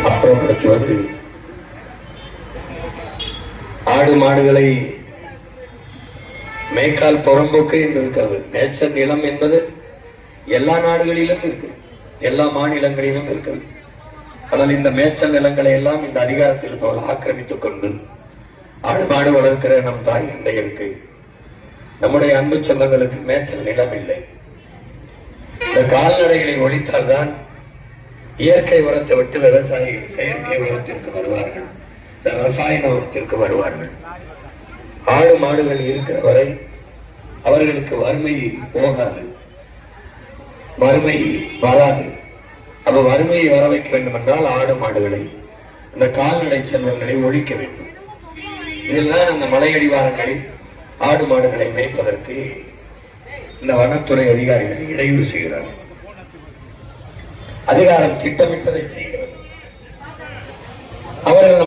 அப்புறப்படுத்துவது, ஆடு மாடுகளை மேய்க்கால் புறம்போக்கு என்று இருக்கிறது. மேய்ச்சல் நிலம் என்பது எல்லா நாடுகளிலும் இருக்கு, எல்லா மாநிலங்களிலும் இருக்கிறது. ஆனால் இந்த மேய்ச்சல் நிலங்களை எல்லாம் இந்த அதிகாரத்தில் போல் ஆக்கிரமித்துக் கொண்டு ஆடு மாடு வளர்க்கிற நம் தாய் தந்தையருக்கு, நம்முடைய அன்பு சொந்தங்களுக்கு மேய்ச்சல் நிலம் இல்லை. இந்த கால்நடைகளை ஒழித்தால்தான் இயற்கை உரத்தை விட்டு விவசாயிகள் செயற்கை உரத்திற்கு வருவார்கள், இந்த ரசாயன உரத்திற்கு வருவார்கள். ஆடு மாடுகள் இருக்கிற வரை அவர்களுக்கு வறுமை போகாது, வறுமை வராது. அப்ப வறுமையை வர வைக்க வேண்டும் என்றால் ஆடு மாடுகளை, இந்த கால்நடை செல்வங்களை ஒழிக்க வேண்டும். இதெல்லாம் அந்த மலையடிவாரங்களில் ஆடு மாடுகளை மேய்ப்பதற்கு இந்த வனத்துறை அதிகாரிகள் இடையூறு செய்கிறார்கள். அதிகாரம் திட்டமிட்டதை செய்கிறது. அவர்கள்